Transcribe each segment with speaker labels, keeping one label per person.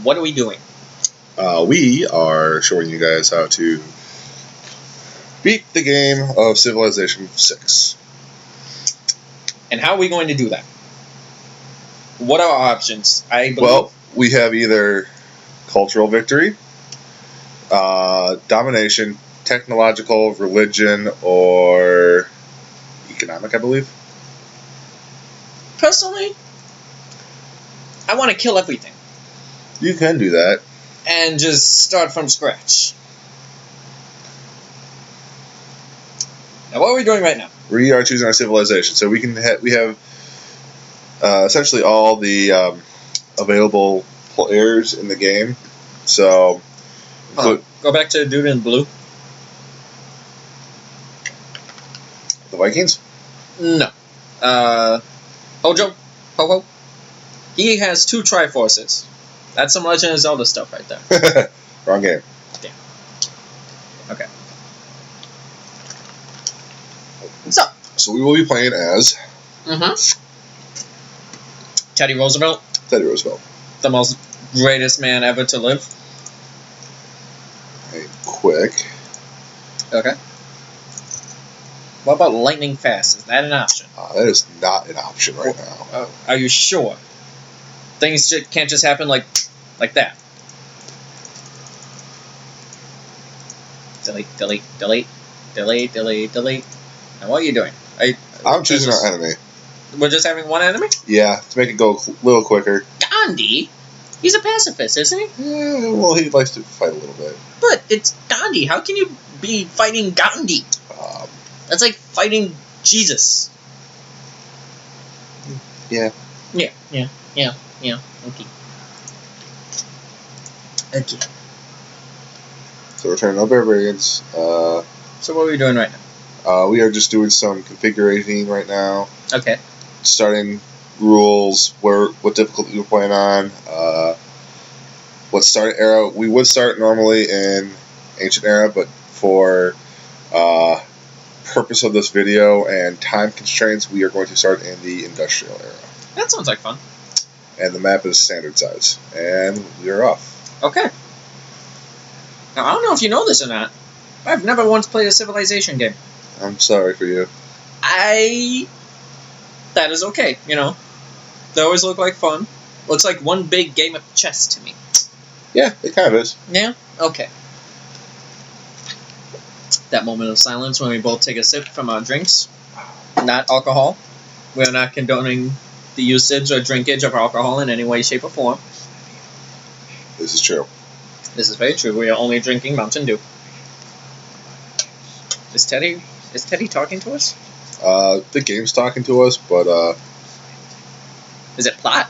Speaker 1: What are we doing?
Speaker 2: We are showing you guys how to beat the game of Civilization 6.
Speaker 1: And how are we going to do that? What are our options?
Speaker 2: Well, we have either cultural victory, domination, technological, religion, or economic, I believe.
Speaker 1: Personally, I want to kill everything.
Speaker 2: You can do that.
Speaker 1: And just start from scratch. Now, what are we doing right now?
Speaker 2: We are choosing our civilization, so we can we have essentially all the available players in the game. So,
Speaker 1: go back to the dude in blue.
Speaker 2: The Vikings?
Speaker 1: No. Hojo? Ho-Ho? He has 2 Triforces. That's some Legend of Zelda stuff right there.
Speaker 2: Wrong game.
Speaker 1: Damn. Okay.
Speaker 2: So we will be playing as...
Speaker 1: Teddy Roosevelt.
Speaker 2: Teddy Roosevelt.
Speaker 1: The most greatest man ever to live.
Speaker 2: Hey, quick.
Speaker 1: Okay. What about lightning fast? Is that an option?
Speaker 2: That is not an option right now.
Speaker 1: Are you sure? Things can't just happen like that. Delete, delete, delete, delete, delete, delete. Now what are you doing?
Speaker 2: I'm choosing our enemy.
Speaker 1: We're just having one enemy?
Speaker 2: Yeah, to make it go a little quicker.
Speaker 1: Gandhi? He's a pacifist, isn't he?
Speaker 2: Yeah, well, he likes to fight a little bit.
Speaker 1: But it's Gandhi. How can you be fighting Gandhi? That's like fighting Jesus.
Speaker 2: Yeah.
Speaker 1: Yeah. Okay.
Speaker 2: So we're turning no barbarians.
Speaker 1: So what are we doing right now?
Speaker 2: We are just doing some configuring right now.
Speaker 1: Okay.
Speaker 2: Starting rules, what difficulty we're playing on, what start era. We would start normally in Ancient Era, but for purpose of this video and time constraints, we are going to start in the Industrial Era.
Speaker 1: That sounds like fun.
Speaker 2: And the map is standard size. And we're off.
Speaker 1: Okay. Now, I don't know if you know this or not. I've never once played a Civilization game.
Speaker 2: I'm sorry for you.
Speaker 1: That is okay, you know. They always look like fun. Looks like one big game of chess to me.
Speaker 2: Yeah, it kind of is.
Speaker 1: Yeah? Okay. That moment of silence when we both take a sip from our drinks. Not alcohol. We are not condoning the usage or drinkage of alcohol in any way, shape, or form.
Speaker 2: This is true.
Speaker 1: This is very true. We are only drinking Mountain Dew. Is Teddy talking to us?
Speaker 2: The game's talking to us, but
Speaker 1: Is it plot?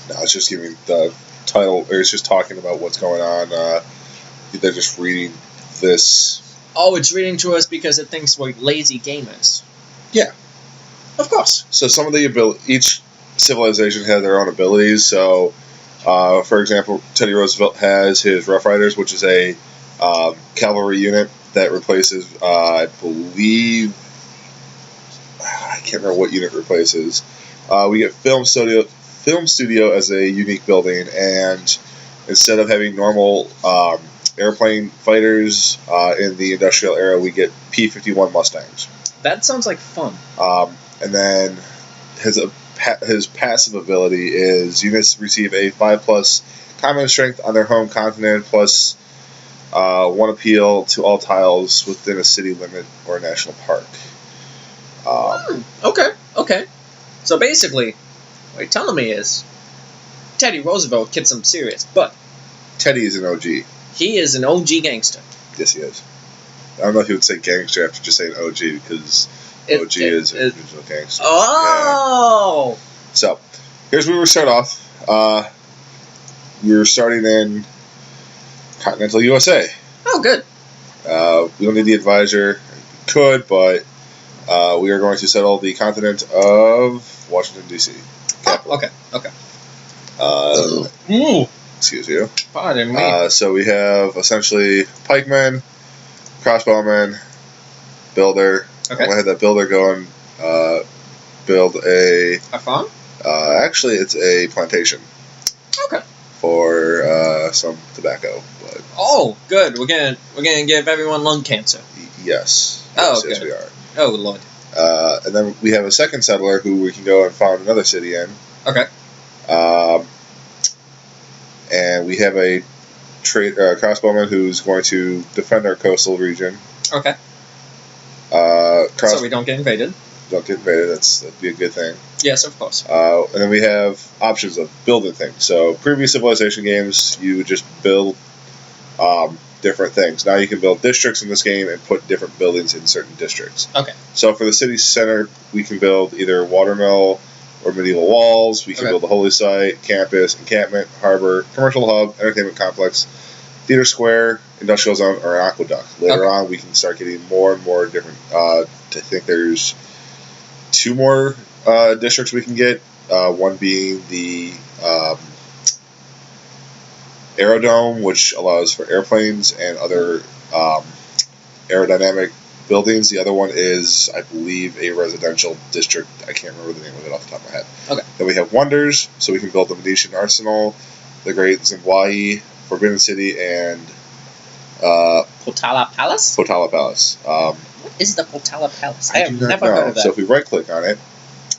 Speaker 2: no, it's just giving the title, or it's just talking about what's going on. They're just reading this.
Speaker 1: Oh, it's reading to us because it thinks we're lazy gamers.
Speaker 2: Yeah.
Speaker 1: Of course.
Speaker 2: So some of the each civilization has their own abilities. So, for example, Teddy Roosevelt has his Rough Riders, which is a cavalry unit that replaces, I believe, I can't remember what unit replaces. We get Film Studio as a unique building, and instead of having normal airplane fighters in the Industrial Era, we get P-51 Mustangs.
Speaker 1: That sounds like fun.
Speaker 2: And then his passive ability is units receive a 5+ combat strength on their home continent, plus 1 appeal to all tiles within a city limit or a national park.
Speaker 1: Okay. So basically, what you're telling me is Teddy Roosevelt kicked some serious butt.
Speaker 2: Teddy is an OG.
Speaker 1: He is an OG gangster.
Speaker 2: Yes, he is. I don't know if he would say gangster after just saying OG, because OG is original gangster.
Speaker 1: Oh!
Speaker 2: Yeah. So, here's where we start off. We're starting in continental USA.
Speaker 1: Oh, good.
Speaker 2: We don't need the advisor. We could, but we are going to settle the continent of Washington, D.C.
Speaker 1: Oh, okay.
Speaker 2: Excuse you.
Speaker 1: Pardon me.
Speaker 2: So we have essentially pikemen, crossbowmen, builder.
Speaker 1: Okay.
Speaker 2: I'm going to have that builder go and build a
Speaker 1: farm?
Speaker 2: Actually, it's a plantation.
Speaker 1: Okay.
Speaker 2: For some tobacco. But
Speaker 1: Oh, good. We're gonna give everyone lung cancer.
Speaker 2: yes,
Speaker 1: Oh,
Speaker 2: yes,
Speaker 1: good.
Speaker 2: we are.
Speaker 1: Oh Lord.
Speaker 2: And then we have a second settler who we can go and found another city in.
Speaker 1: Okay.
Speaker 2: And we have a crossbowman who's going to defend our coastal region.
Speaker 1: Okay. So we don't get invaded.
Speaker 2: Don't get invaded. That'd be a good thing.
Speaker 1: Yes, of course.
Speaker 2: And then we have options of building things. So previous Civilization games, you would just build different things. Now you can build districts in this game and put different buildings in certain districts.
Speaker 1: Okay.
Speaker 2: So for the city center, we can build either watermill or medieval walls. We can build a holy site, campus, encampment, harbor, commercial hub, entertainment complex, theater square, industrial zone, or an aqueduct. Later on, we can start getting more and more different. I think there's 2 more districts we can get. One being the aerodome, which allows for airplanes and other aerodynamic buildings. The other one is, I believe, a residential district. I can't remember the name of it off the top of my head.
Speaker 1: Okay.
Speaker 2: Then we have wonders, so we can build the Venetian Arsenal, the Great Zimwayi, Forbidden City, and
Speaker 1: Potala Palace?
Speaker 2: Potala Palace.
Speaker 1: What is the Potala Palace? I have
Speaker 2: do not
Speaker 1: never
Speaker 2: know.
Speaker 1: heard of that.
Speaker 2: So if we right-click on it,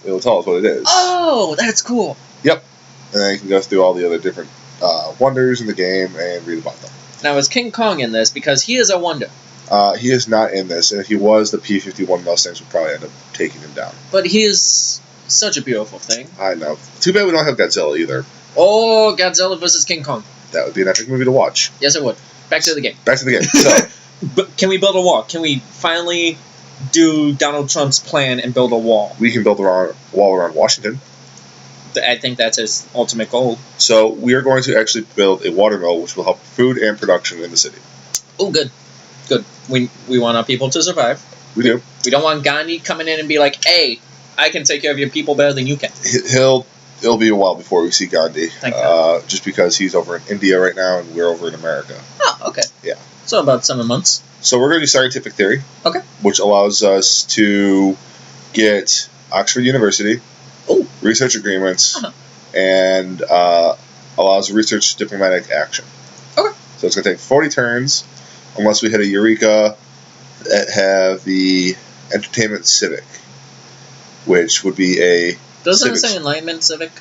Speaker 2: it will tell us what it is.
Speaker 1: Oh, that's cool.
Speaker 2: Yep. And then you can go through all the other different wonders in the game and read about them.
Speaker 1: Now, is King Kong in this? Because he is a wonder.
Speaker 2: He is not in this, and if he was, the P-51 Mustangs would probably end up taking him down.
Speaker 1: But he is such a beautiful thing.
Speaker 2: I know. Too bad we don't have Godzilla either.
Speaker 1: Oh, Godzilla versus King Kong.
Speaker 2: That would be an epic movie to watch.
Speaker 1: Yes, it would. Back to the game.
Speaker 2: Back to the game. So,
Speaker 1: But can we build a wall? Can we finally do Donald Trump's plan and build a wall?
Speaker 2: we can build a wall around Washington.
Speaker 1: I think that's his ultimate goal.
Speaker 2: So, we are going to actually build a watermill, which will help food and production in the city.
Speaker 1: Oh, good. Good. We want our people to survive.
Speaker 2: We do.
Speaker 1: We don't want Gandhi coming in and be like, hey, I can take care of your people better than you can.
Speaker 2: It'll be a while before we see Gandhi.
Speaker 1: Thank God.
Speaker 2: Just because he's over in India right now and we're over in America.
Speaker 1: Oh, okay.
Speaker 2: Yeah.
Speaker 1: So about 7 months.
Speaker 2: So we're going to do scientific theory.
Speaker 1: Okay.
Speaker 2: Which allows us to get Oxford University,
Speaker 1: Ooh.
Speaker 2: research agreements,
Speaker 1: Uh-huh.
Speaker 2: and allows research diplomatic action.
Speaker 1: Okay.
Speaker 2: So it's going to take 40 turns, unless we hit a Eureka that have the Entertainment Civic, which would be a...
Speaker 1: Doesn't it
Speaker 2: civics.
Speaker 1: say Enlightenment Civic?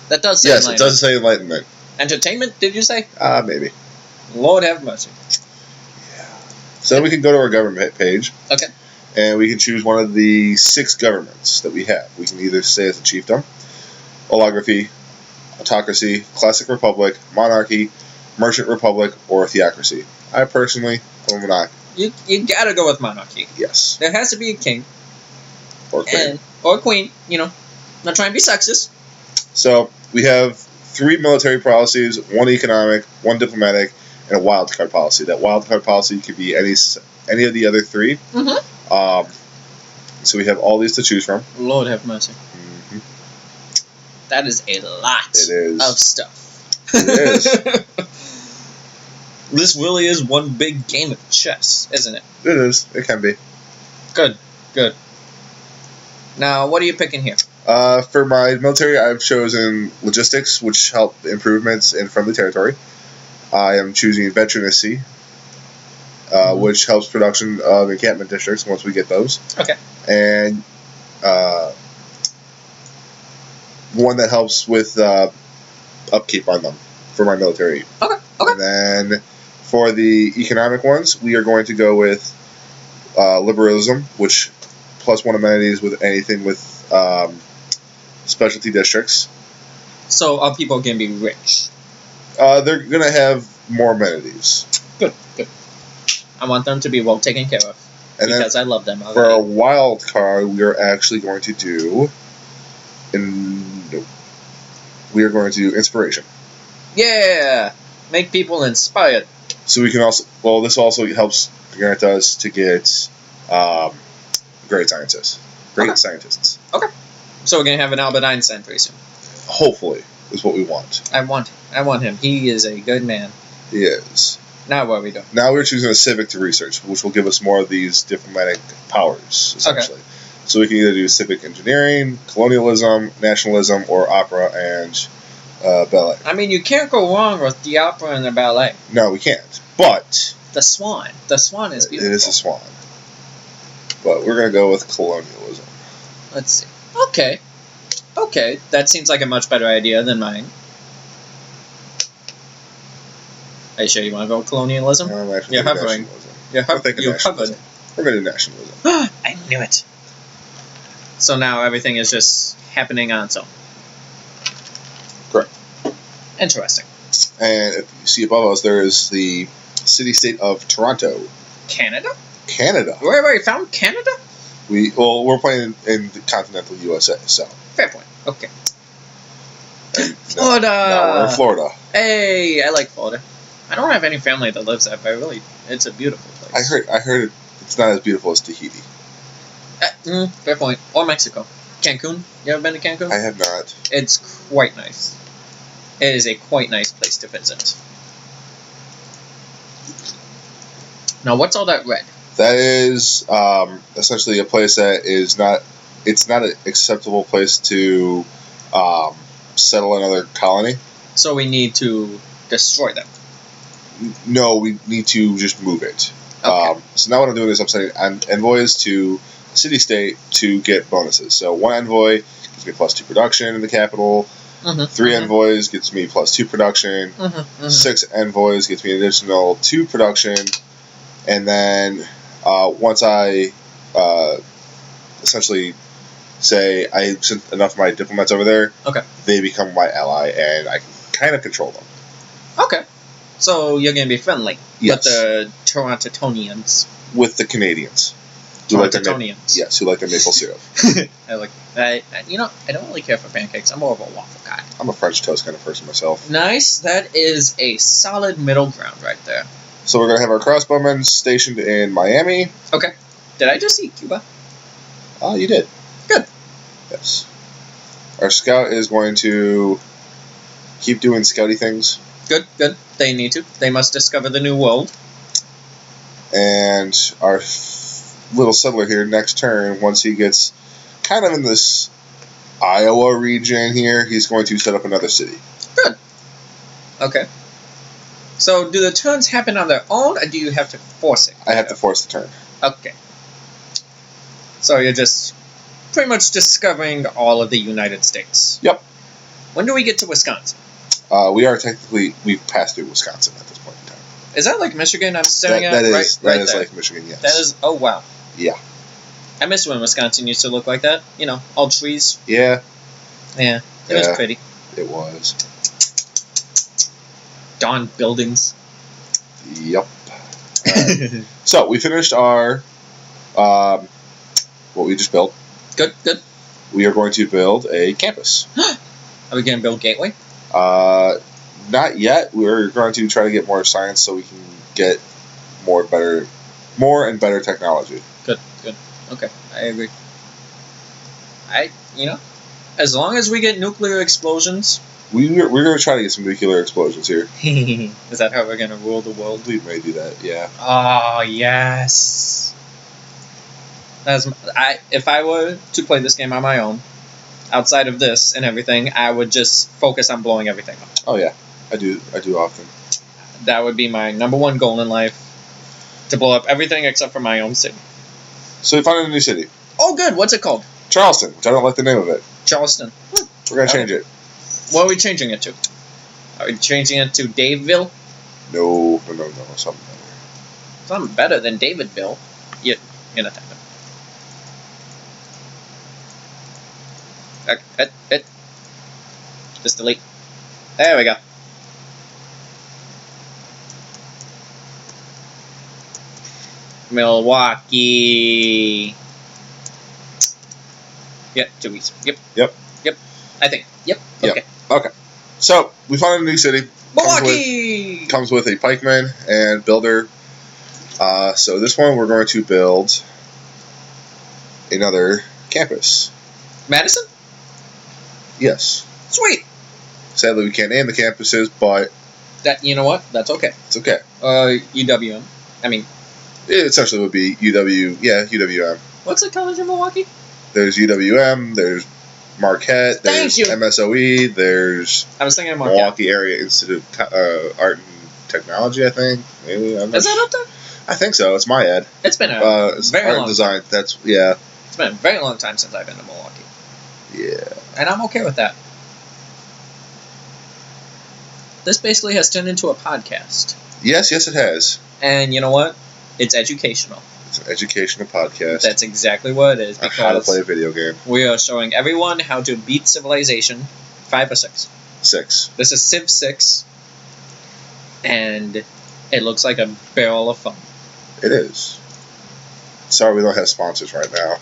Speaker 1: That does say
Speaker 2: Yes, it
Speaker 1: Enlightenment.
Speaker 2: does say Enlightenment.
Speaker 1: Entertainment, did you say?
Speaker 2: Maybe.
Speaker 1: Lord have mercy.
Speaker 2: So then we can go to our government page.
Speaker 1: Okay.
Speaker 2: And we can choose one of the 6 governments that we have. We can either say it's a chiefdom, oligarchy, autocracy, classic republic, monarchy, merchant republic, or theocracy. I personally am a monarch.
Speaker 1: You gotta go with monarchy.
Speaker 2: Yes.
Speaker 1: There has to be a king.
Speaker 2: Or queen.
Speaker 1: Or a queen, you know. Not trying to be sexist.
Speaker 2: So we have 3 military policies, 1 economic, 1 diplomatic, and a wild card policy. That wild card policy could be any of the other 3.
Speaker 1: Mm-hmm.
Speaker 2: So we have all these to choose from.
Speaker 1: Lord have mercy.
Speaker 2: Mm-hmm.
Speaker 1: That is a lot
Speaker 2: It is.
Speaker 1: of stuff.
Speaker 2: It is.
Speaker 1: This really is one big game of chess, isn't it?
Speaker 2: It is. It can be.
Speaker 1: Good. Now, what are you picking here?
Speaker 2: For my military, I've chosen logistics, which help improvements in friendly territory. I am choosing veterancy, which helps production of encampment districts once we get those.
Speaker 1: Okay.
Speaker 2: And one that helps with upkeep on them for my military.
Speaker 1: Okay.
Speaker 2: And then for the economic ones, we are going to go with liberalism, which +1 amenities with anything with specialty districts.
Speaker 1: So our people can be rich.
Speaker 2: They're going to have more amenities.
Speaker 1: Good. I want them to be well taken care of.
Speaker 2: And
Speaker 1: because I love them
Speaker 2: for a
Speaker 1: already.
Speaker 2: wild card, we are actually going to do... We are going to do inspiration.
Speaker 1: Yeah! Make people inspired.
Speaker 2: So we can also... Well, this also helps grant us to get great scientists. Great scientists.
Speaker 1: Okay. So we're going to have an Albert Einstein pretty soon.
Speaker 2: Hopefully, is what we want.
Speaker 1: I want him. He is a good man.
Speaker 2: He is.
Speaker 1: Now what are we doing?
Speaker 2: Now we're choosing a civic to research, which will give us more of these diplomatic powers, essentially. So we can either do civic engineering, colonialism, nationalism, or opera and ballet.
Speaker 1: I mean, you can't go wrong with the opera and the ballet.
Speaker 2: No, we can't. But
Speaker 1: The Swan. The Swan is beautiful.
Speaker 2: it is a swan. But we're gonna go with colonialism.
Speaker 1: Let's see. Okay. Okay, that seems like a much better idea than mine. Are you sure you want to go with colonialism?
Speaker 2: I'm actually
Speaker 1: You're
Speaker 2: thinking
Speaker 1: hovering.
Speaker 2: nationalism.
Speaker 1: You're,
Speaker 2: I'm thinking
Speaker 1: you
Speaker 2: nationalism.
Speaker 1: hovered.
Speaker 2: We're gonna do nationalism.
Speaker 1: I knew it. So now everything is just happening on its own.
Speaker 2: Correct.
Speaker 1: Interesting.
Speaker 2: And if you see above us, there is the city-state of Toronto,
Speaker 1: Canada?
Speaker 2: Canada.
Speaker 1: Wait, found Canada?
Speaker 2: We're playing in the continental USA, so.
Speaker 1: Fair point. Okay.
Speaker 2: Now we're in Florida.
Speaker 1: Hey, I like Florida. I don't have any family that lives there, but it's a beautiful place.
Speaker 2: I heard it's not as beautiful as Tahiti.
Speaker 1: Fair point. Or Mexico. Cancun. You ever been to Cancun?
Speaker 2: I have not.
Speaker 1: It's quite nice. It is a quite nice place to visit. Now, what's all that red?
Speaker 2: That is essentially a place that is not. It's not an acceptable place to settle another colony.
Speaker 1: So we need to destroy them.
Speaker 2: No, we need to just move it.
Speaker 1: Okay.
Speaker 2: So now what I'm doing is I'm sending envoys to the city-state to get bonuses. So one envoy gives me +2 production in the capital.
Speaker 1: Mm-hmm.
Speaker 2: 3 envoys gets me +2 production.
Speaker 1: Mm-hmm.
Speaker 2: 6 envoys gets me an additional 2 production. And then once I essentially say I sent enough of my diplomats over there,
Speaker 1: Okay.
Speaker 2: they become my ally, and I can kind of control them.
Speaker 1: Okay. So you're going to be friendly
Speaker 2: Yes.
Speaker 1: with the Torontonians.
Speaker 2: With the Canadians. Who like their
Speaker 1: Torontonians.
Speaker 2: Yes, who like their maple syrup.
Speaker 1: I don't really care for pancakes. I'm more of a waffle guy.
Speaker 2: I'm a French toast kind of person myself.
Speaker 1: Nice. That is a solid middle ground right there.
Speaker 2: So we're going to have our crossbowmen stationed in Miami.
Speaker 1: Okay. Did I just see Cuba?
Speaker 2: Oh, you did.
Speaker 1: Good.
Speaker 2: Yes. Our scout is going to keep doing scouty things.
Speaker 1: Good. They need to. They must discover the new world.
Speaker 2: And our little settler here next turn, once he gets kind of in this Iowa region here, he's going to set up another city.
Speaker 1: Good. Okay. So do the turns happen on their own, or do you have to force it?
Speaker 2: I have to force the turn.
Speaker 1: Okay. So you're just pretty much discovering all of the United States.
Speaker 2: Yep.
Speaker 1: When do we get to Wisconsin?
Speaker 2: We've passed through Wisconsin at this point in time.
Speaker 1: Is that like Michigan I'm staring
Speaker 2: That
Speaker 1: at?
Speaker 2: is
Speaker 1: right there.
Speaker 2: like Michigan, yes.
Speaker 1: That is, oh wow.
Speaker 2: Yeah.
Speaker 1: I miss when Wisconsin used to look like that. You know, all trees.
Speaker 2: Yeah,
Speaker 1: Yeah, it was pretty.
Speaker 2: it was.
Speaker 1: Dawn buildings.
Speaker 2: Yep. Alright. So, we finished our, what we just built.
Speaker 1: Good.
Speaker 2: We are going to build a campus.
Speaker 1: Are we going to build Gateway?
Speaker 2: Not yet. We're going to try to get more science so we can get more and better technology.
Speaker 1: Good. Okay, I agree. As long as we get nuclear explosions.
Speaker 2: We're going to try to get some nuclear explosions here.
Speaker 1: Is that how we're going to rule the world?
Speaker 2: We may do that, yeah.
Speaker 1: Oh, yes. If I were to play this game on my own, outside of this and everything, I would just focus on blowing everything up.
Speaker 2: Oh, yeah. I do often.
Speaker 1: That would be my number one goal in life. To blow up everything except for my own city.
Speaker 2: So we found a new city.
Speaker 1: Oh, good. What's it called?
Speaker 2: Charleston, which I don't like the name of it.
Speaker 1: Charleston.
Speaker 2: We're going to change it.
Speaker 1: What are we changing it to? Are we changing it to Daveville?
Speaker 2: No. Something better.
Speaker 1: Something better than Davidville. You're not that bad. Just delete. There we go. Milwaukee. Yep, 2 weeks. Yep. I think. Yep. Okay.
Speaker 2: Okay. So, we found a new city.
Speaker 1: Milwaukee!
Speaker 2: Comes with a pikeman and builder. So this one we're going to build another campus.
Speaker 1: Madison?
Speaker 2: Yes.
Speaker 1: Sweet.
Speaker 2: Sadly, we can't name the campuses, but
Speaker 1: You know what? That's okay.
Speaker 2: it's okay.
Speaker 1: UWM. I mean,
Speaker 2: It essentially would be UWM.
Speaker 1: what's the college in Milwaukee?
Speaker 2: There's UWM, there's Marquette.
Speaker 1: Thank
Speaker 2: There's
Speaker 1: you.
Speaker 2: MSOE. There's
Speaker 1: I was thinking of Marquette.
Speaker 2: Milwaukee Area Institute of Art and Technology, I think. Maybe. I'm not
Speaker 1: Is that up there?
Speaker 2: I think so. It's my ad.
Speaker 1: It's been a
Speaker 2: It's
Speaker 1: very
Speaker 2: art
Speaker 1: long
Speaker 2: and design. That's, yeah.
Speaker 1: It's been a very long time since I've been to Milwaukee.
Speaker 2: Yeah.
Speaker 1: And I'm okay with that. This basically has turned into a podcast.
Speaker 2: Yes, it has.
Speaker 1: And you know what? It's educational.
Speaker 2: It's an educational podcast.
Speaker 1: That's exactly what it is.
Speaker 2: on how to
Speaker 1: Because
Speaker 2: play a video game.
Speaker 1: we are showing everyone how to beat Civilization 5 or 6.
Speaker 2: 6.
Speaker 1: This is Civ 6. And it looks like a barrel of fun.
Speaker 2: It is. Sorry we don't have sponsors right now.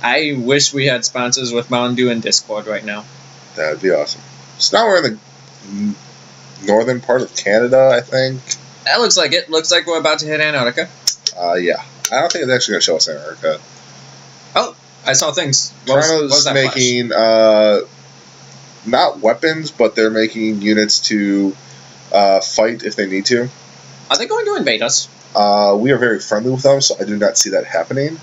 Speaker 1: I wish we had sponsors with Mountain Dew and Discord right now.
Speaker 2: That would be awesome. So now we're in the northern part of Canada, I think.
Speaker 1: That looks like it. Looks like we're about to hit Antarctica.
Speaker 2: Yeah. I don't think it's actually going to show us Antarctica.
Speaker 1: Oh, I saw things. What was
Speaker 2: Toronto's
Speaker 1: that
Speaker 2: making, not weapons, but they're making units to fight if they need to.
Speaker 1: Are they going to invade us?
Speaker 2: We are very friendly with them, so I do not see that happening.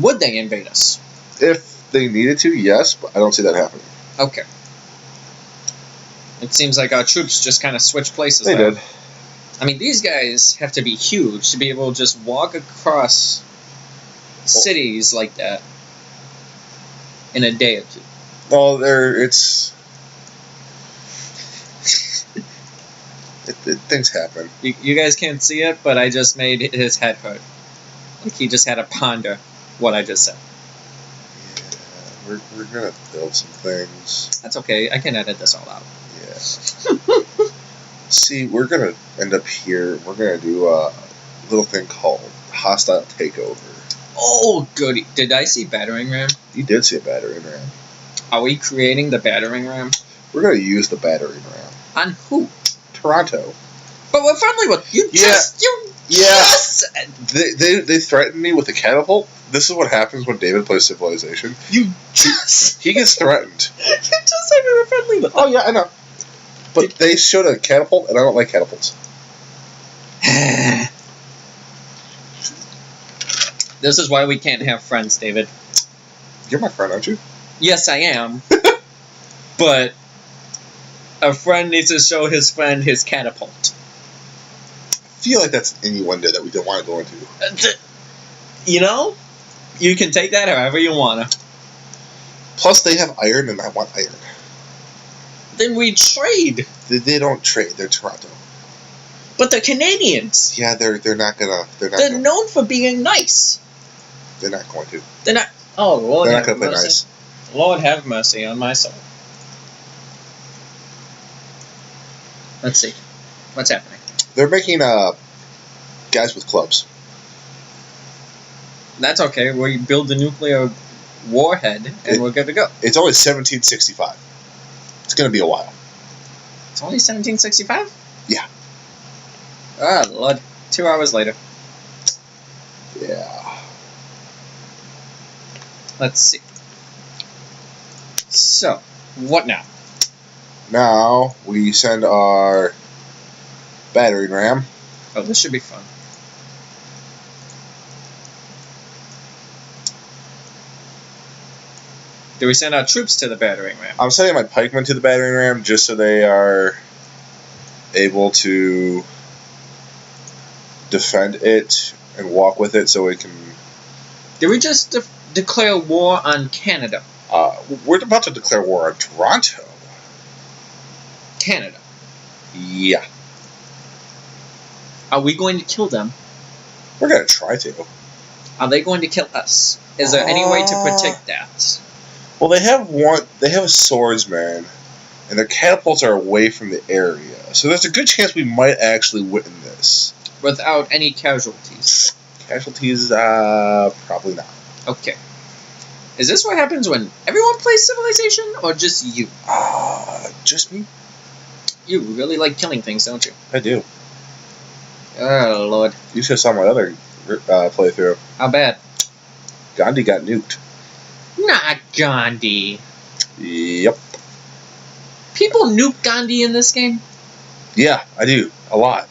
Speaker 1: Would they invade us?
Speaker 2: If they needed to, yes, but I don't see that happening.
Speaker 1: Okay. It seems like our troops just kind of switched places.
Speaker 2: They
Speaker 1: though.
Speaker 2: did.
Speaker 1: I mean, these guys have to be huge to be able to just walk across cities like that in a day or two.
Speaker 2: Well, things happen.
Speaker 1: You guys can't see it, but I just made his head hurt. Like he just had to ponder what I just said.
Speaker 2: Yeah, we're gonna build some things.
Speaker 1: That's okay. I can edit this all out.
Speaker 2: Yeah. See, we're gonna end up here. We're gonna do a little thing called hostile takeover.
Speaker 1: Oh, goody. Did I see battering ram?
Speaker 2: You did see a battering ram.
Speaker 1: Are we creating the battering ram?
Speaker 2: We're gonna use the battering ram.
Speaker 1: On who?
Speaker 2: Toronto.
Speaker 1: But we're friendly with you.
Speaker 2: Yeah.
Speaker 1: Just
Speaker 2: They threatened me with a catapult. This is what happens when David plays Civilization.
Speaker 1: You just
Speaker 2: He gets threatened.
Speaker 1: you just said we were friendly with.
Speaker 2: Oh yeah, I know. But they showed a catapult, and I don't like catapults.
Speaker 1: This is why we can't have friends, David.
Speaker 2: You're my friend, aren't you?
Speaker 1: Yes, I am. But a friend needs to show his friend his catapult.
Speaker 2: I feel like that's an innuendo that we don't want to go into.
Speaker 1: You know, you can take that however you wanna.
Speaker 2: Plus, they have iron, and I want iron.
Speaker 1: Then we trade.
Speaker 2: They don't trade. They're Toronto.
Speaker 1: But the Canadians,
Speaker 2: Yeah, they're not gonna.
Speaker 1: they're known for being nice.
Speaker 2: They're not going to.
Speaker 1: They're not. Oh, Lord
Speaker 2: They're
Speaker 1: have
Speaker 2: not gonna play
Speaker 1: mercy.
Speaker 2: nice.
Speaker 1: Lord have mercy on my soul. Let's see. What's happening?
Speaker 2: They're making guys with clubs.
Speaker 1: That's okay. We build the nuclear warhead, and we're good to go.
Speaker 2: It's only 1765. It's gonna be a while.
Speaker 1: It's only 1765?
Speaker 2: Yeah.
Speaker 1: Ah, Lord. 2 hours later.
Speaker 2: Yeah.
Speaker 1: Let's see. So, what now?
Speaker 2: Now we send our battering ram.
Speaker 1: Oh, this should be fun. Do we send our troops to the battering ram?
Speaker 2: I'm sending my pikemen to the battering ram just so they are able to defend it and walk with it, so we can.
Speaker 1: Did we just declare war on Canada?
Speaker 2: We're about to declare war on Toronto.
Speaker 1: Canada.
Speaker 2: Yeah,
Speaker 1: Are we going to kill them?
Speaker 2: we're gonna try to.
Speaker 1: Are they going to kill us? Is there any way to protect that?
Speaker 2: Well, they have a swordsman, and their catapults are away from the area, so there's a good chance we might actually win this.
Speaker 1: Without any casualties.
Speaker 2: Casualties, probably not.
Speaker 1: Okay. Is this what happens when everyone plays Civilization, or just you?
Speaker 2: Just me?
Speaker 1: You really like killing things, don't you?
Speaker 2: I do.
Speaker 1: Oh, Lord.
Speaker 2: You should have saw my other playthrough.
Speaker 1: How bad?
Speaker 2: Gandhi got nuked.
Speaker 1: Not Gandhi.
Speaker 2: Yep.
Speaker 1: People nuke Gandhi in this game?
Speaker 2: Yeah, I do. A lot.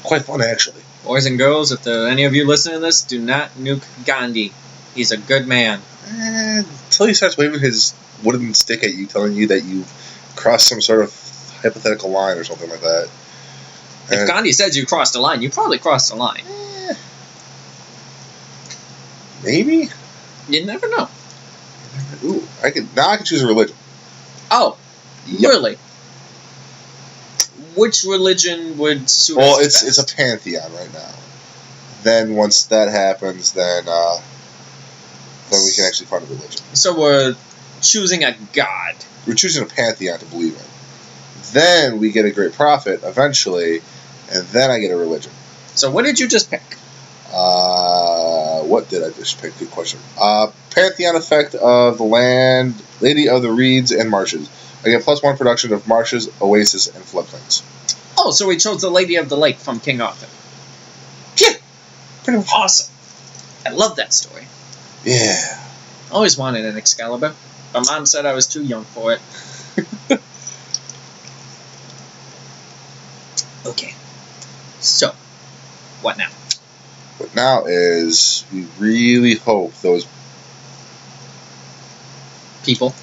Speaker 2: Quite fun, actually.
Speaker 1: Boys and girls, if any of you listening to this, do not nuke Gandhi. He's a good man.
Speaker 2: Until he starts waving his wooden stick at you, telling you that you crossed some sort of hypothetical line or something like that.
Speaker 1: If Gandhi says you crossed a line, you probably crossed a line.
Speaker 2: Maybe?
Speaker 1: You never know.
Speaker 2: Ooh, I can choose a religion.
Speaker 1: Oh,
Speaker 2: Yep.
Speaker 1: really? Which religion would suit
Speaker 2: Well,
Speaker 1: us
Speaker 2: it's a
Speaker 1: best?
Speaker 2: pantheon right now. Then once that happens, then we can actually find a religion.
Speaker 1: So we're choosing a god.
Speaker 2: We're choosing a pantheon to believe in. Then we get a great prophet eventually, and then I get a religion.
Speaker 1: So what did you just pick?
Speaker 2: What did I just pick? Good question. Pantheon effect of the land, Lady of the Reeds and Marshes. I get +1 production of marshes, oasis, and floodplains.
Speaker 1: Oh, so we chose the Lady of the Lake from King Arthur.
Speaker 2: Yeah, pretty much.
Speaker 1: Awesome. I love that story.
Speaker 2: Yeah.
Speaker 1: Always wanted an Excalibur, but Mom said I was too young for it. Okay. So, what now?
Speaker 2: What now is we really hope those
Speaker 1: People.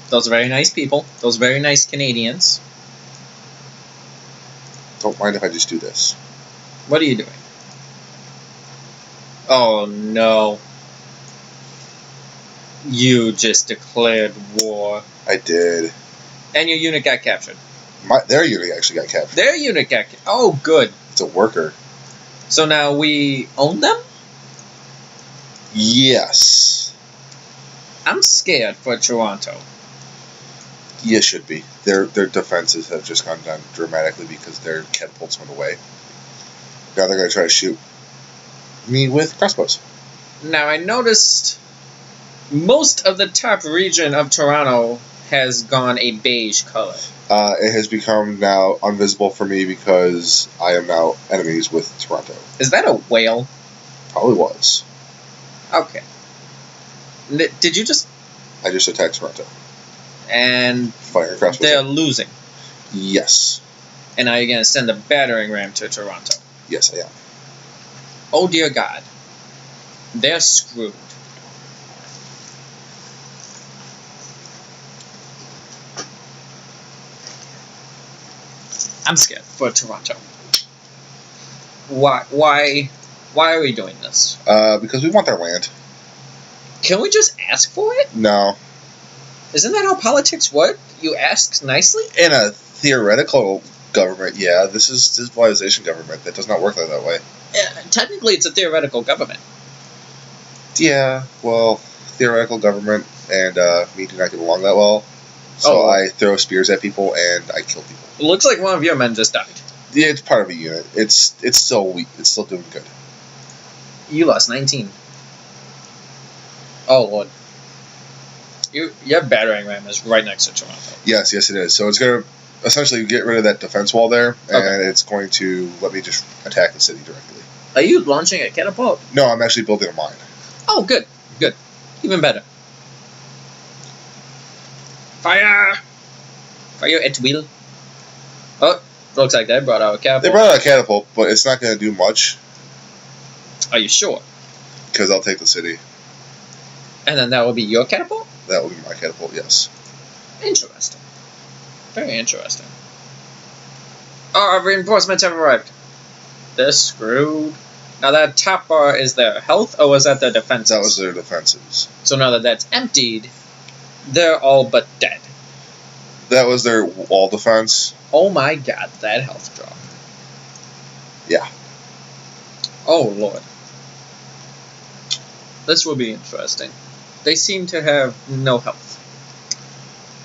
Speaker 1: Those very nice people. Those very nice Canadians.
Speaker 2: don't mind if I just do this.
Speaker 1: What are you doing? Oh no. You just declared war.
Speaker 2: I did.
Speaker 1: And your unit got captured.
Speaker 2: Their unit actually got captured.
Speaker 1: Their unit got captured. Oh, good.
Speaker 2: It's a worker.
Speaker 1: So now we own them?
Speaker 2: Yes.
Speaker 1: I'm scared for Toronto.
Speaker 2: You should be. Their defenses have just gone down dramatically because their catapults went away. Now they're going to try to shoot me with crossbows.
Speaker 1: Now I noticed most of the top region of Toronto has gone a beige color.
Speaker 2: It has become now invisible for me because I am now enemies with Toronto.
Speaker 1: Is that a whale?
Speaker 2: Probably was.
Speaker 1: Okay. Did you just...
Speaker 2: I just attacked Toronto.
Speaker 1: And
Speaker 2: Firing crossbows.
Speaker 1: they're losing.
Speaker 2: Yes.
Speaker 1: And now you're going to send a battering ram to Toronto.
Speaker 2: Yes, I am.
Speaker 1: Oh dear God. They're screwed. I'm scared for Toronto. Why are we doing this?
Speaker 2: Because we want their land.
Speaker 1: Can we just ask for it?
Speaker 2: No.
Speaker 1: Isn't that how politics work? You ask nicely?
Speaker 2: In a theoretical government, yeah. This is civilization government. That does not work like that way.
Speaker 1: Technically, it's a theoretical government.
Speaker 2: Yeah, well, theoretical government and me do not get along that well. So I throw spears at people and I kill people.
Speaker 1: It looks like one of your men just died.
Speaker 2: Yeah, it's part of a unit. It's still weak. It's still doing good.
Speaker 1: You lost 19. Oh, Lord. Your battering ram is right next to Toronto.
Speaker 2: Yes, it is. So it's going to essentially get rid of that defense wall there, and it's going to let me just attack the city directly.
Speaker 1: Are you launching a catapult?
Speaker 2: No, I'm actually building a mine.
Speaker 1: Oh, good. Good. Even better. Fire! Fire at will. Oh, looks like they brought out a catapult.
Speaker 2: They brought out a catapult, but it's not going to do much.
Speaker 1: Are you sure?
Speaker 2: Because I'll take the city.
Speaker 1: And then that will be your catapult?
Speaker 2: That will be my catapult, yes.
Speaker 1: Interesting. Very interesting. Oh, our reinforcements have arrived. They're screwed. Now that top bar is their health, or was that their defenses?
Speaker 2: That was their defenses.
Speaker 1: So now that that's emptied, they're all but dead.
Speaker 2: That was their wall defense.
Speaker 1: Oh my God, that health drop.
Speaker 2: Yeah.
Speaker 1: Oh Lord. This will be interesting. They seem to have no health.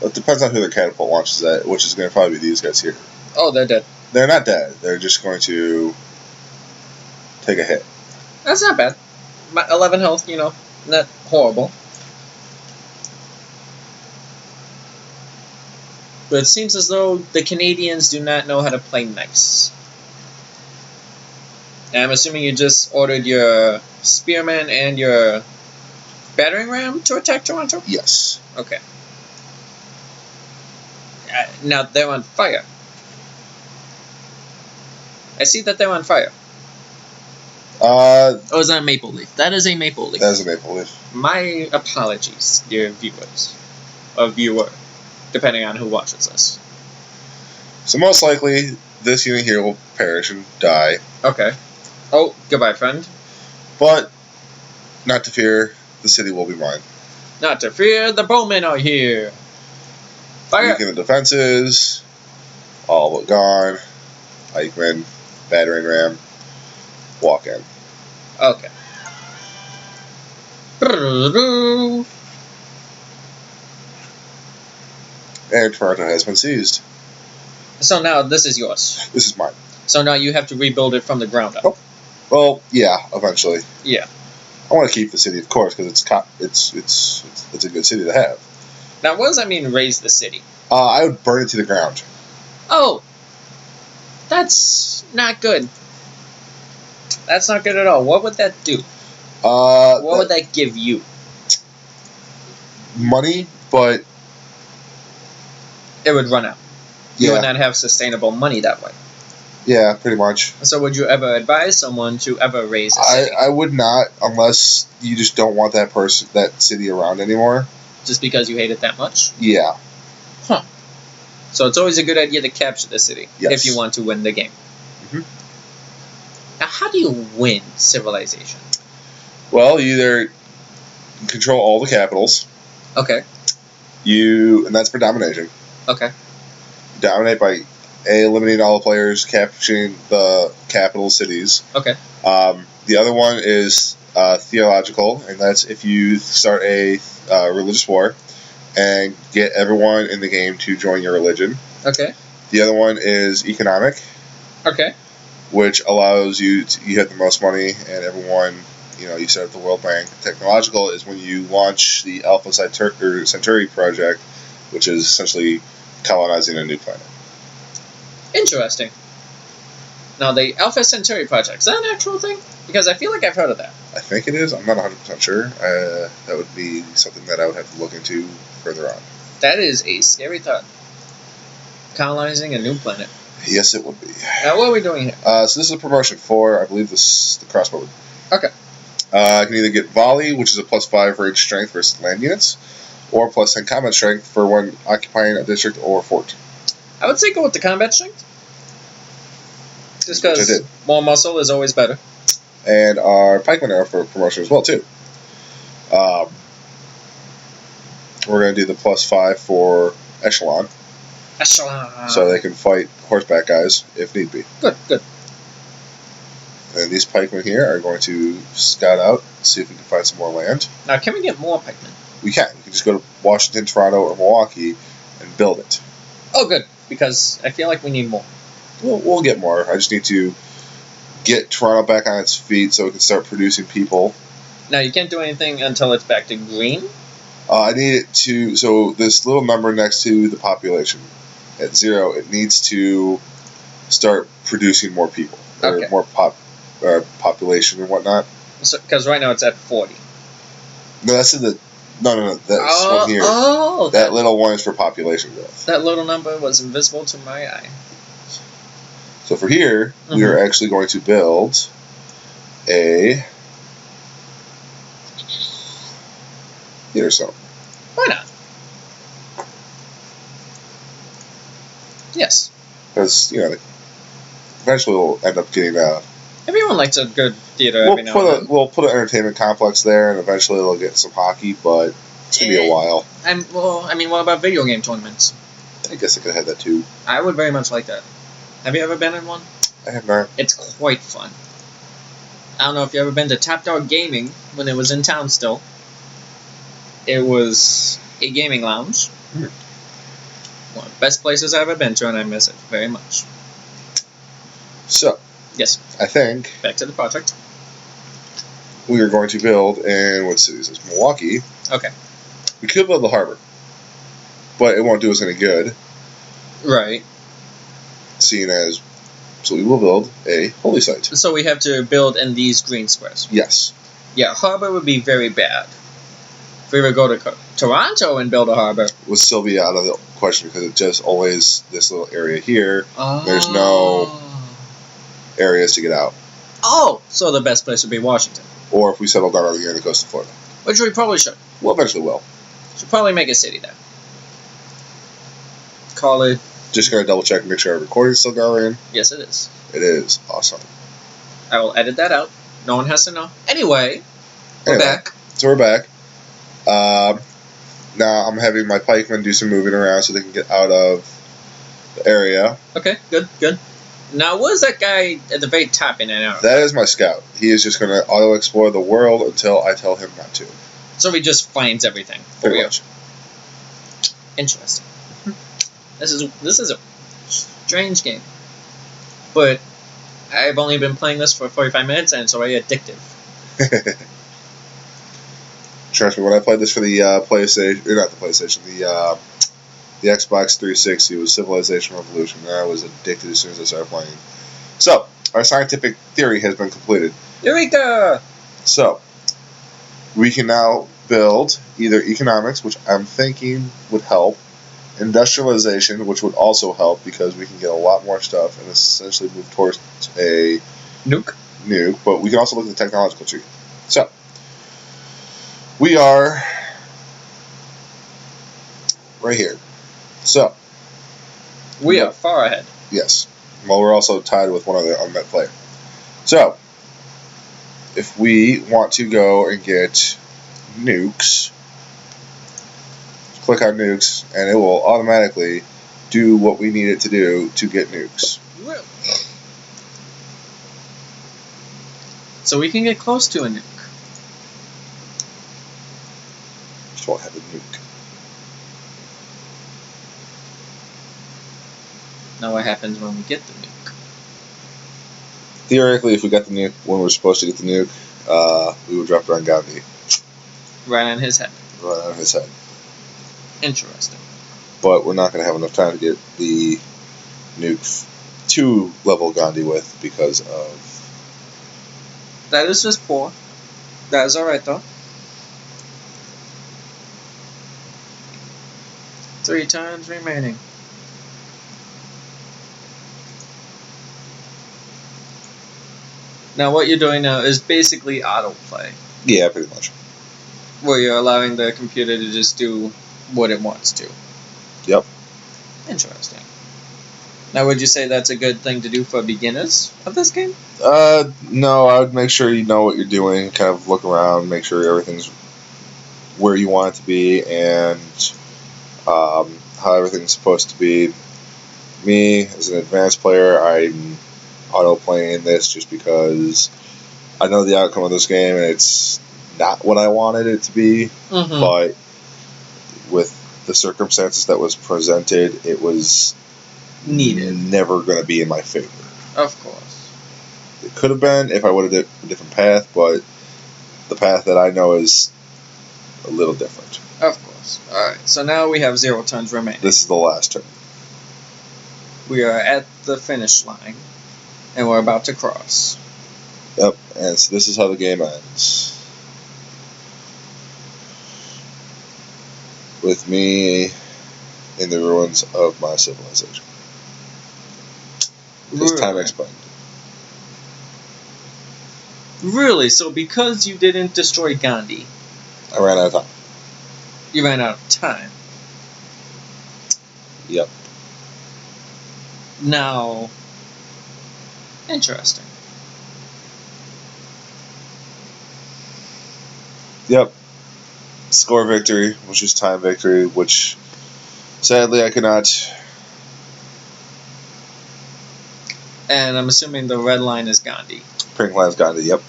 Speaker 2: It depends on who their catapult launches at, which is going to probably be these guys here.
Speaker 1: Oh, they're dead.
Speaker 2: They're not dead. They're just going to take a hit.
Speaker 1: That's not bad. 11 health, you know, not horrible. But it seems as though the Canadians do not know how to play nice. And I'm assuming you just ordered your spearmen and your battering ram to attack Toronto?
Speaker 2: Yes.
Speaker 1: Okay. Now they're on fire. I see that they're on fire. Or is that a maple leaf? That is a maple leaf.
Speaker 2: That is a maple leaf.
Speaker 1: My apologies, dear viewers. Or viewer, depending on who watches this.
Speaker 2: So most likely, this unit here will perish and die.
Speaker 1: Okay. Oh, goodbye, friend.
Speaker 2: But, not to fear, the city will be mine.
Speaker 1: Not to fear, the bowmen are here. Fire!
Speaker 2: Weaken the defenses. All but gone. Pikemen. Battering ram. Walk in.
Speaker 1: Okay.
Speaker 2: And Toronto has been seized.
Speaker 1: So now this is yours.
Speaker 2: This is mine.
Speaker 1: So now you have to rebuild it from the ground up.
Speaker 2: Oh. Well, yeah, eventually.
Speaker 1: Yeah.
Speaker 2: I want to keep the city, of course, because it's a good city to have.
Speaker 1: Now, what does that mean, raise the city?
Speaker 2: I would burn it to the ground.
Speaker 1: Oh! That's not good. That's not good at all. What would that do? What would that give you?
Speaker 2: Money, but...
Speaker 1: It would run out. You
Speaker 2: Yeah,
Speaker 1: would not have sustainable money that way.
Speaker 2: yeah, pretty much.
Speaker 1: So would you ever advise someone to ever raise a city?
Speaker 2: I would not, unless you just don't want that city around anymore.
Speaker 1: Just because you hate it that much?
Speaker 2: Yeah.
Speaker 1: So it's always a good idea to capture the city
Speaker 2: Yes.
Speaker 1: if you want to win the game.
Speaker 2: Mhm.
Speaker 1: Now, how do you win civilization?
Speaker 2: Well, you either control all the capitals,
Speaker 1: Okay.
Speaker 2: and that's for domination.
Speaker 1: Okay.
Speaker 2: Dominate by eliminating all the players, capturing the capital cities.
Speaker 1: Okay.
Speaker 2: The other one is theological, and that's if you start a religious war and get everyone in the game to join your religion.
Speaker 1: Okay.
Speaker 2: The other one is economic,
Speaker 1: Okay.
Speaker 2: which allows you have the most money and everyone, you set up the World Bank. Technological is when you launch the Alpha Centauri project, which is essentially colonizing a new planet.
Speaker 1: Interesting. Now, the Alpha Centauri project, is that an actual thing? Because I feel like I've heard of that.
Speaker 2: I think it is. I'm not 100% sure. That would be something that I would have to look into further on.
Speaker 1: That is a scary thought. Colonizing a new planet.
Speaker 2: Yes, it would be.
Speaker 1: Now, what are we doing here?
Speaker 2: So this is a promotion for, I believe, the crossbow.
Speaker 1: Okay.
Speaker 2: I can either get volley, which is a +5 range strength versus land units, or +10 combat strength for when occupying a district or fort.
Speaker 1: I would say go with the combat strength. Just
Speaker 2: Which I
Speaker 1: because
Speaker 2: did.
Speaker 1: more muscle is always better.
Speaker 2: And our pikemen are for promotion as well, too. We're going to do the +5 for echelon,
Speaker 1: Echelon.
Speaker 2: so they can fight horseback guys if need be.
Speaker 1: Good, good.
Speaker 2: And these pikemen here are going to scout out, see if we can find some more land.
Speaker 1: Now, can we get more pikemen?
Speaker 2: We can. You can just go to Washington, Toronto, or Milwaukee and build it.
Speaker 1: Oh, good. Because I feel like we need more.
Speaker 2: We'll get more. I just need to get Toronto back on its feet so it can start producing people.
Speaker 1: Now, you can't do anything until it's back to green.
Speaker 2: I need it to... So this little number next to the population, at 0, it needs to start producing more people. Or
Speaker 1: Okay.
Speaker 2: more population and whatnot.
Speaker 1: Because right now it's at 40.
Speaker 2: No, that's in the... No. That's one here.
Speaker 1: Oh,
Speaker 2: That little one is for population growth.
Speaker 1: that little number was invisible to my eye.
Speaker 2: So for here, we are actually going to build a theater zone.
Speaker 1: Why not? Yes.
Speaker 2: Because, eventually we'll end up getting a...
Speaker 1: Everyone likes a good theater every now and then.
Speaker 2: We'll put an entertainment complex there, and eventually they'll get some hockey, but it's going to be a while.
Speaker 1: What about video game tournaments?
Speaker 2: I guess I could have had that too.
Speaker 1: I would very much like that. Have you ever been in one?
Speaker 2: I have not.
Speaker 1: It's quite fun. I don't know if you've ever been to Top Dog Gaming when it was in town still. It was a gaming lounge. One of the best places I've ever been to, and I miss it very much.
Speaker 2: So,
Speaker 1: Yes,
Speaker 2: I think
Speaker 1: back to the project.
Speaker 2: we are going to build in, what city is this? Milwaukee.
Speaker 1: Okay.
Speaker 2: We could build the harbor, but it won't do us any good,
Speaker 1: Right.
Speaker 2: seeing as... So we will build a holy site.
Speaker 1: So we have to build in these green squares.
Speaker 2: Yes.
Speaker 1: Yeah, harbor would be very bad. If we were to go to Toronto and build a harbor.
Speaker 2: Would still be out of the question because it's just always this little area here.
Speaker 1: Oh.
Speaker 2: There's no areas to get out.
Speaker 1: Oh, so the best place would be Washington.
Speaker 2: Or if we settle down over here on the coast of Florida.
Speaker 1: Which we probably should.
Speaker 2: Well, eventually will.
Speaker 1: Should probably make a city there. Call it...
Speaker 2: Just gotta double check and make sure our recording's still going.
Speaker 1: Yes, it is.
Speaker 2: It is. Awesome.
Speaker 1: I will edit that out. No one has to know. Anyway, we're back.
Speaker 2: So we're back. Now I'm having my pikemen do some moving around so they can get out of the area.
Speaker 1: Okay, good. Now, what is that guy at the very top in and out?
Speaker 2: That is my scout. He is just going to auto-explore the world until I tell him not to.
Speaker 1: So he just finds everything for
Speaker 2: Pretty
Speaker 1: you.
Speaker 2: much.
Speaker 1: Interesting. This is a strange game. But I've only been playing this for 45 minutes and it's already addictive.
Speaker 2: Trust me, when I played this for the PlayStation, or not the PlayStation, the Xbox 360 was Civilization Revolution, and I was addicted as soon as I started playing. So, our scientific theory has been completed.
Speaker 1: Eureka!
Speaker 2: So, we can now build either economics, which I'm thinking would help, industrialization, which would also help because we can get a lot more stuff and essentially move towards a
Speaker 1: nuke,
Speaker 2: but we can also look at the technological tree. So, we are right here. So,
Speaker 1: we are far ahead.
Speaker 2: Yes. Well, we're also tied with one other unmet player. So, if we want to go and get nukes, click on nukes, and it will automatically do what we need it to do to get nukes.
Speaker 1: So we can get close to a nuke.
Speaker 2: Just won't have a nuke.
Speaker 1: Now what happens when we get the nuke?
Speaker 2: Theoretically, if we got the nuke when we're supposed to get the nuke, we would drop it on Gandhi.
Speaker 1: Right on his head.
Speaker 2: Right on his head.
Speaker 1: Interesting.
Speaker 2: But we're not going to have enough time to get the nuke to level Gandhi with because of...
Speaker 1: That is just poor. That is alright though. 3 times remaining. Now what you're doing now is basically autoplay.
Speaker 2: Yeah, pretty much.
Speaker 1: Where you're allowing the computer to just do what it wants to.
Speaker 2: Yep.
Speaker 1: Interesting. Now would you say that's a good thing to do for beginners of this game?
Speaker 2: No, I would make sure you know what you're doing, kind of look around, make sure everything's where you want it to be, and how everything's supposed to be. Me, as an advanced player, I'm auto-playing this just because I know the outcome of this game, and it's not what I wanted it to be, but with the circumstances that was presented, it was never going to be in my favor.
Speaker 1: Of course.
Speaker 2: It could have been if I would have did a different path, but the path that I know is a little different.
Speaker 1: Of course. Alright, so now we have 0 turns remaining.
Speaker 2: This is the last turn.
Speaker 1: We are at the finish line, and we're about to cross.
Speaker 2: Yep, and so this is how the game ends. With me in the ruins of my civilization. This time explained.
Speaker 1: Really? So because you didn't destroy Gandhi,
Speaker 2: I ran out of time.
Speaker 1: You ran out of time.
Speaker 2: Yep.
Speaker 1: Now, interesting.
Speaker 2: Yep. Score victory, which is time victory, which sadly I could not.
Speaker 1: And I'm assuming the red line is Gandhi.
Speaker 2: Pink line's Gandhi, yep.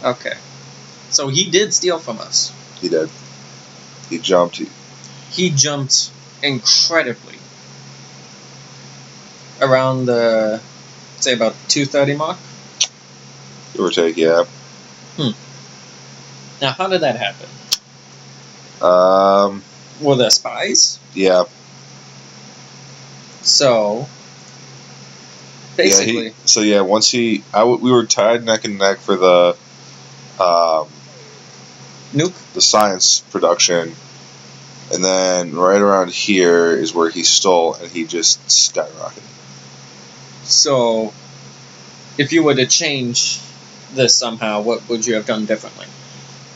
Speaker 1: Okay. So he did steal from us.
Speaker 2: He did. He jumped.
Speaker 1: He jumped incredibly. Around the, say, about 2:30 mark?
Speaker 2: Give or take, yeah.
Speaker 1: Now, how did that happen? Were there spies?
Speaker 2: Yeah.
Speaker 1: So, basically...
Speaker 2: once we were tied neck and neck for the...
Speaker 1: nuke?
Speaker 2: The science production. And then right around here is where he stole, and he just skyrocketed.
Speaker 1: So, if you were to change this somehow, what would you have done differently?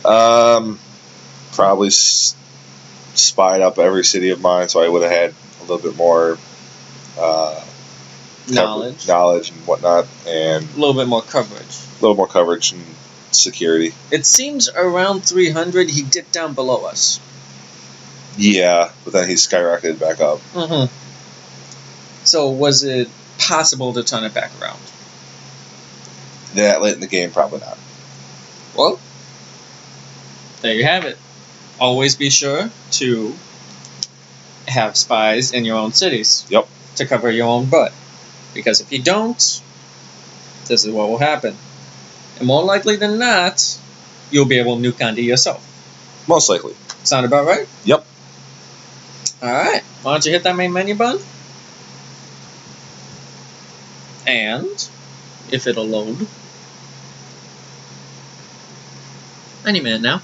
Speaker 2: Probably spied up every city of mine, so I would have had a little bit more knowledge and whatnot, and
Speaker 1: a little bit more coverage.
Speaker 2: A little more coverage and security.
Speaker 1: It seems around 300 he dipped down below us.
Speaker 2: Yeah, but then he skyrocketed back up.
Speaker 1: Mm-hmm. So was it possible to turn it back around?
Speaker 2: That late in the game, probably not.
Speaker 1: Well, there you have it. Always be sure to have spies in your own cities.
Speaker 2: Yep.
Speaker 1: To cover your own butt. Because if you don't, this is what will happen. And more likely than not, you'll be able to nuke Gandhi yourself.
Speaker 2: Most likely.
Speaker 1: Sound about right?
Speaker 2: Yep.
Speaker 1: Alright. Why don't you hit that main menu button? And, if it'll load, any minute now.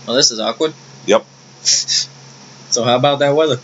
Speaker 1: Well, this is awkward.
Speaker 2: Yep.
Speaker 1: So how about that weather?